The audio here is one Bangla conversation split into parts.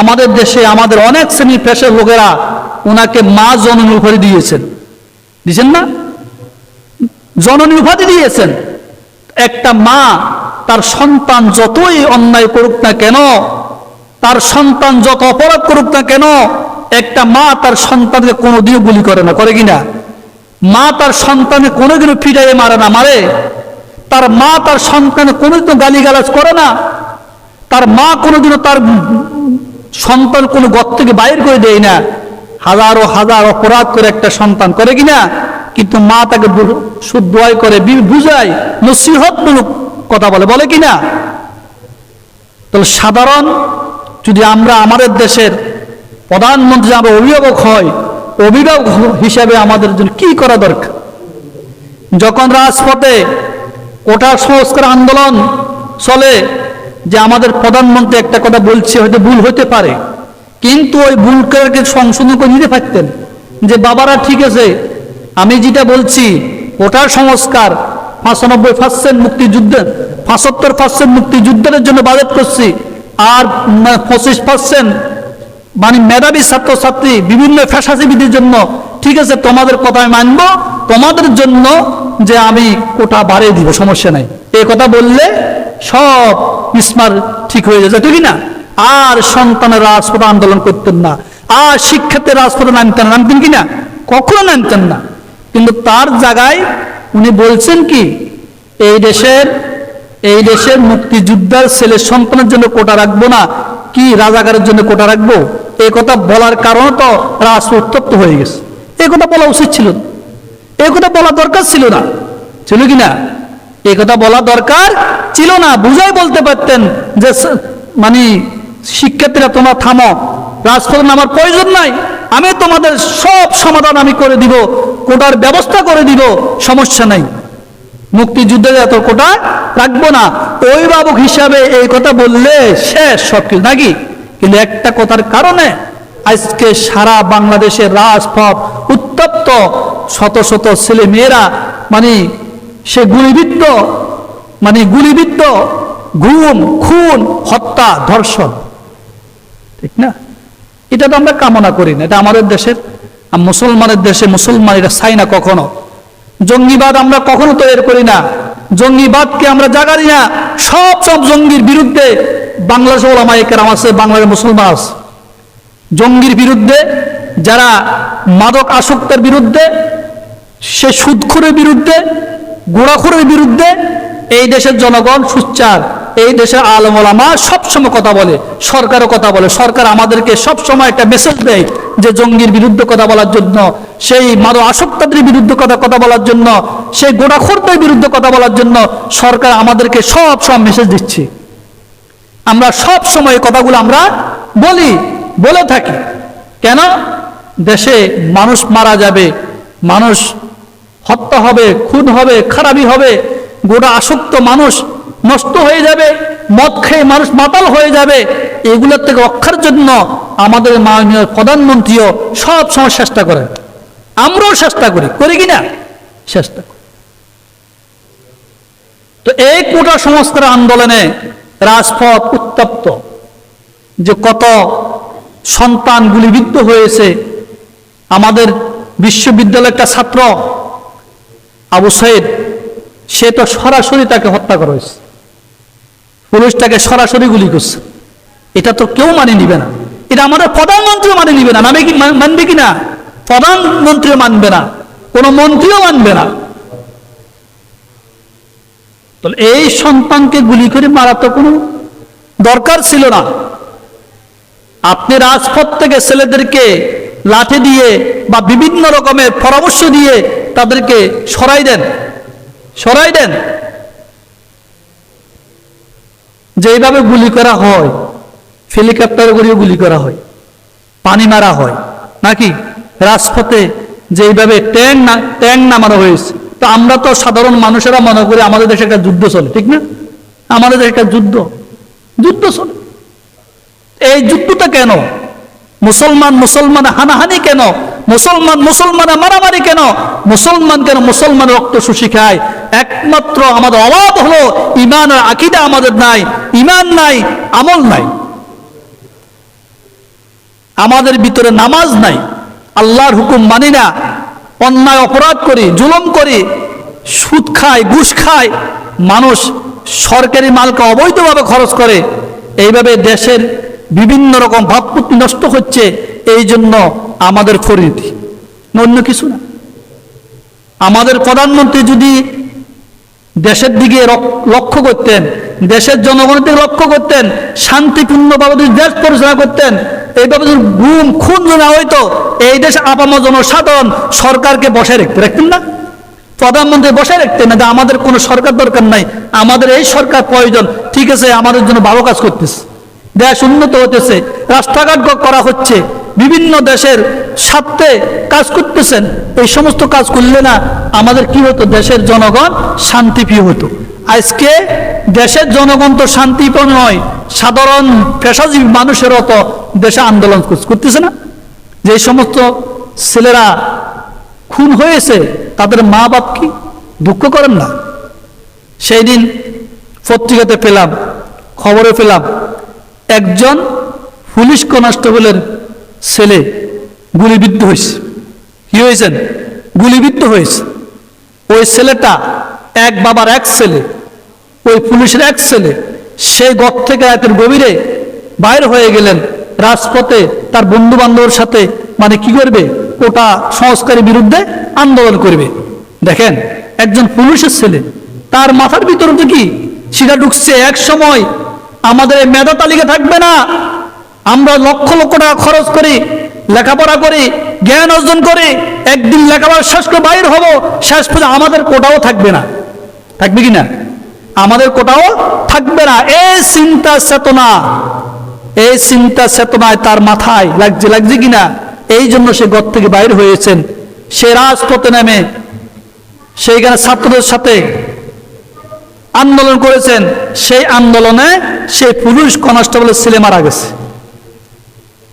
আমাদের দেশে আমাদের অনেক শ্রেণী পেশার লোকেরা ওনাকে মা জননী উপাধি দিয়েছেন না? জননী উপাধি দিয়েছেন। একটা মা তার সন্তান যতই অন্যায় করুক না কেন, তার সন্তান যত অপরাধ করুক না কেন, একটা মা তার সন্তানকে কোনোদিনও গুলি করে না, করে কিনা? মা তার সন্তানকে কোনোদিনও পিটাইয়ে মারে না, মারে? তার মা তার সন্তানকে কোনোদিনও গালিগালাজ করে না। তার মা কোনোদিনও তার সন্তান কোনো ঘর থেকে বাইর করে দেয় না। হাজারো হাজার অপরাধ করে একটা সন্তান, করে কিনা? কিন্তু মা তাকে শুদ্ধ করে, বুঝায়, নসিহতমূলক কথা বলে, বলে কিনা? তাহলে সাধারণ যদি আমরা আমাদের দেশের প্রধানমন্ত্রী আমরা অভিভাবক হয়, অভিভাবক হিসাবে আমাদের জন্য কি করা দরকার? যখন রাজপথে কোটা সংস্কার আন্দোলন চলে, যে আমাদের প্রধানমন্ত্রী একটা কথা বলছে, হয়তো ভুল হতে পারে, কিন্তু ওই ভুলকে সংশোধন করে নিতে পারতেন, যে বাবারা ঠিক আছে, আমি যেটা বলছি কোটা সংস্কার 95% মুক্তিযুদ্ধের, 75% মুক্তিযুদ্ধের জন্য বাজেট করছি, আর 25% মানে মেধাবী ছাত্রছাত্রী বিভিন্ন ফ্যাসাসিবিদের জন্য, ঠিক আছে তোমাদের কথা আমি মানবো, তোমাদের জন্য যে আমি কোটা বাড়িয়ে দিব, সমস্যা নাই, এই কথা বললে সব মিসমার ঠিক হয়ে যাচ্ছে, ঠিক না? আর সন্তানের রাজপথে আন্দোলন করতেন না, আর শিক্ষার্থীর রাজপথে নামতেন কিনা? কখনো নামতেন না। কিন্তু তার জায়গায় উনি বলছেন কি, এই দেশের মুক্তিযোদ্ধার ছেলে সন্তানের জন্য কোটা রাখবো না, কি রাজাকারের জন্য কোটা রাখবো? এই কথা বলার কারণে তো রাষ্ট্র উত্তপ্ত হয়ে গেছে। এই কথা বলা উচিত ছিল না, এই কথা বলা দরকার ছিল না, ছিল কিনা? এই কথা বলা দরকার ছিল না। বুঝাই বলতে পারতেন যে মানে শিক্ষার্থীরা তোমরা থামো, রাজপথে নামার প্রয়োজন নাই, আমি তোমাদের সব সমাধান আমি করে দিব, কোটার ব্যবস্থা করে দিব, সমস্যা নাই, মুক্তিযুদ্ধে এত কোটা রাখবো না। অভিভাবক হিসাবে এই কথা বললে শেষ সবকিছু নাকি? কিন্তু একটা কথার কারণে আজকে সারা বাংলাদেশের রাজপথ উত্তপ্ত, শত শত ছেলে মেয়েরা মানে সে গুলিবিদ্ধ, গুম, খুন, হত্যা, ধর্ষণ, ঠিক না? এটা তো আমরা কামনা করি না, এটা আমাদের দেশের মুসলমানের দেশে মুসলমান এটা চাই না কখনো। জঙ্গিবাদ আমরা কখনো তৈরি করি না, জঙ্গিবাদকে আমরা জাগারি না। সব জঙ্গির বিরুদ্ধে বাংলাদেশ ওলামায়ে কেরাম আছে, বাংলাদেশের মুসলমান আছে। জঙ্গির বিরুদ্ধে, যারা মাদক আসক্তের বিরুদ্ধে, সে সুদখোরের বিরুদ্ধে, গোড়াখোরের বিরুদ্ধে এই দেশের জনগণ সুচ্চার, এই দেশের আলেম ওলামা সবসময় কথা বলে, সরকারও কথা বলে। সরকার আমাদেরকে সবসময় একটা মেসেজ দেয় যে জঙ্গির বিরুদ্ধে কথা বলার জন্য, সেই মাদক আসক্তদের বিরুদ্ধে কথা বলার জন্য, সেই গোড়াখোরদের বিরুদ্ধে কথা বলার জন্য সরকার আমাদেরকে সব মেসেজ দিচ্ছে। আমরা সব সময় এই কথাগুলো আমরা বলে থাকি। কেন? দেশে মানুষ মারা যাবে, মানুষ হত্যা হবে, খুন হবে, খারাপি হবে, গোটা আসক্ত মানুষ নষ্ট হয়ে যাবে, মদ খেয়ে মানুষ মাতাল হয়ে যাবে। এগুলোর থেকে রক্ষার জন্য আমাদের মাননীয় প্রধানমন্ত্রীও সব সময় চেষ্টা করেন, আমরাও চেষ্টা করি কিনা? চেষ্টা করি। তো এই কোটা সংস্কার আন্দোলনে রাজপথ উত্তপ্ত, যে কত সন্তান গুলিবিদ্ধ হয়েছে। আমাদের বিশ্ববিদ্যালয়ের একটা ছাত্র আবু সাইদ, সে তো সরাসরি তাকে হত্যা করা হয়েছে, পুলিশ তাকে সরাসরি গুলি করছে। এটা তো কেউ মানে নিবে না, এটা আমাদের প্রধানমন্ত্রীও মানে নিবে না, নামে কি মানবে কিনা? প্রধানমন্ত্রীও মানবে না, কোনো মন্ত্রীও মানবে না। তো এই সন্তানকে গুলি করে মারা তো কোনো দরকার ছিল না। আপনি রাজপথ থেকে ছেলেদেরকে লাঠি দিয়ে বা বিভিন্ন রকমের পরামর্শ দিয়ে তাদেরকে সরাই দেন। যেভাবে গুলি করা হয়, হেলিকপ্টার করেও গুলি করা হয়, পানি মারা হয় নাকি? রাজপথে যেভাবে ট্যাঙ্ক নামানো হয়েছে, তো আমরা তো সাধারণ মানুষেরা মনে করি আমাদের দেশে একটা যুদ্ধ চলে, ঠিক না? আমাদের দেশে একটা যুদ্ধ চলে। এই যুদ্ধটা কেন? মুসলমান হানাহানি কেন? মুসলমান মারামারি কেন? মুসলমান রক্ত শুষি খায়? একমাত্র আমাদের অভাব হলো ইমান আর আকীদা আমাদের নাই, ইমান নাই, আমল নাই। আমাদের ভিতরে নামাজ নাই, আল্লাহর হুকুম মানি না, অন্যায় অপরাধ করি, জুলুম করি, সুদ খায়, ঘুষ খায়, মানুষ সরকারি মালকে অবৈধভাবে খরচ করে, এইভাবে দেশের বিভিন্ন রকম ভাবমূর্তি নষ্ট হচ্ছে। এই জন্য আমাদের পরিণতি, অন্য কিছু না। আমাদের প্রধানমন্ত্রী যদি দেশের দিকে লক্ষ্য করতেন, দেশের জনগণের দিকে লক্ষ্য করতেন, শান্তিপূর্ণভাবে যদি দেশ পরিচালনা করতেন, এইভাবে যদি গুম খুন না হইতো, এই দেশে আপামর জনসাধারণ সরকারকে বসায় রাখতেন না, প্রধানমন্ত্রী বসায় রাখতেন না যে আমাদের কোনো সরকার দরকার নাই, আমাদের এই সরকার প্রয়োজন, ঠিক আছে, আমাদের জন্য ভালো কাজ করতেছে, দেশ উন্নত হতেছে, রাস্তাঘাট করা হচ্ছে, বিভিন্ন দেশের স্বার্থে কাজ করতেছেন। এই সমস্ত কাজ করলে না আমাদের কি হতো, দেশের জনগণ শান্তিপ্রিয় হতো। আজকে দেশের জনগণ তো শান্তিপ্রিয় নয়, সাধারণ পেশাজীবী মানুষেরও তো দেশে আন্দোলন করতেছে না। যে সমস্ত ছেলেরা খুন হয়েছে তাদের মা বাপ কি দুঃখ করেন না? সেই দিন পত্রিকাতে পেলাম, খবরে পেলাম, একজন পুলিশ কনস্টেবলের ছেলে গুলিবিদ্ধ হয়েছে। কি হয়েছেন? গুলিবিদ্ধ হয়েছে। ওই ছেলেটা এক বাবার এক ছেলে, ওই পুলিশের এক ছেলে, সেই ঘর থেকে রাতের গভীরে বাইর হয়ে গেলেন, রাজপথে তার বন্ধু বান্ধবের সাথে মানে কি করবে, ওটা সংস্কারের বিরুদ্ধে আন্দোলন করবে। দেখেন, একজন পুলিশের ছেলে, তার মাথার ভিতরে তো কি সেটা ঢুকছে, এক সময় আমাদের এই মেধা তালিকা থাকবে না, আমরা লক্ষ লক্ষ টাকা খরচ করি, লেখাপড়া করি, জ্ঞান অর্জন করি, একদিন লেখাপড়া শেষ করে বাইর হব, শেষ পর্যন্ত আমাদের কোটাও থাকবে না। থাকবে কিনা? আমাদের কোটাও থাকবে না। এই চিন্তা চেতনা, এই চিন্তা চেতনায় তার মাথায় লাগছে কিনা, এই জন্য সে ঘর থেকে বাইর হয়েছেন। সে রাজপথে নেমে সেইখানে ছাত্রদের সাথে আন্দোলন করেছেন। সেই আন্দোলনে সেই পুলিশ কনস্টেবলের ছেলে মারা গেছে।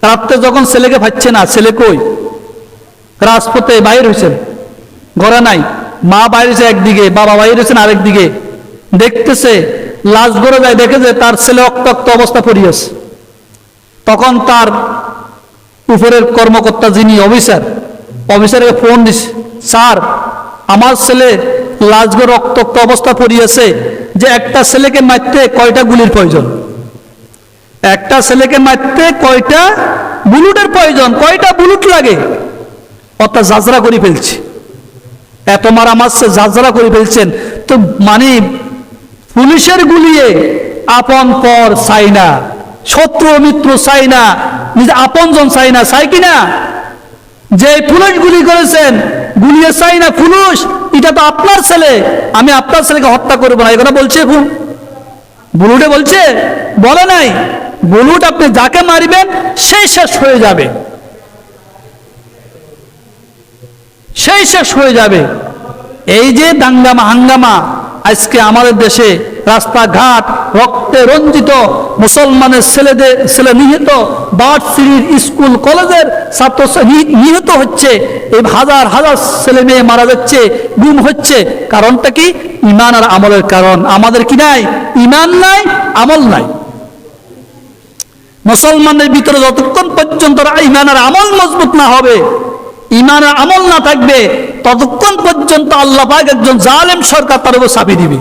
রাত্রে যখন ছেলেকে পাচ্ছে না, ছেলে কই, রাজপথে বাইর হয়েছেন, ঘরে নাই, মা বাইরে হয়েছে একদিকে, বাবা বাইরে হয়েছেন আরেকদিকে, দেখতেছে, লাশ ঘরে যায়, দেখে যে তার ছেলে রক্তাক্ত অবস্থা পড়িয়েছে। তখন তার উপরের কর্মকর্তা যিনি অফিসারকে ফোন দিছে, স্যার আমার ছেলে লাশগড় রক্তাক্ত অবস্থা পড়িয়েছে, যে একটা ছেলেকে মারতে কয়টা গুলির প্রয়োজন, একটা ছেলেকে মারতে কয়টা বুলেটের প্রয়োজন, কয়টা বুলেট লাগে, অর্থাৎ জাজরা করে ফেলছে, এত মারা মারছে, জাজরা করে ফেলছেন। তো মানে পুলিশের গুলিয়ে আপন পর চাই না, শত্রু মিত্র চাই না, নিজে আপনজন চাই না, চাই কিনা? যে পুলিশ গুলি করেছেন, গুলিয়ে চাই না পুলিশ, এটা তো আপনার ছেলে, আমি আপনার ছেলেকে হত্যা করবো না, এগুলো বলছে বুলুটে বলছে? বলে নাই। বুলুট আপনি যাকে মারিবেন সেই শেষ হয়ে যাবে, সেই শেষ হয়ে যাবে। এই যে দাঙ্গামা হাঙ্গামা আজকে আমাদের দেশে, রাস্তাঘাট রক্তে রঞ্জিত, মুসলমানের ছেলে নিহত, ভার্সিটির স্কুল কলেজের ছাত্র নিহত হচ্ছে, এই হাজার হাজার ছেলে মেয়ে মারা যাচ্ছে, গুম হচ্ছে। কারণটা কি? ইমান আর আমলের কারণ। আমাদের কি নাই? ইমান নাই, আমল নাই। মুসলমানের ভিতরে যতক্ষণ পর্যন্ত ইমান আর আমল মজবুত না হবে, ইমান আর আমল না থাকবে, ততক্ষণ পর্যন্ত আল্লাহ পাক একজন জালেম সরকার তার উপর চাপিয়ে দিবে।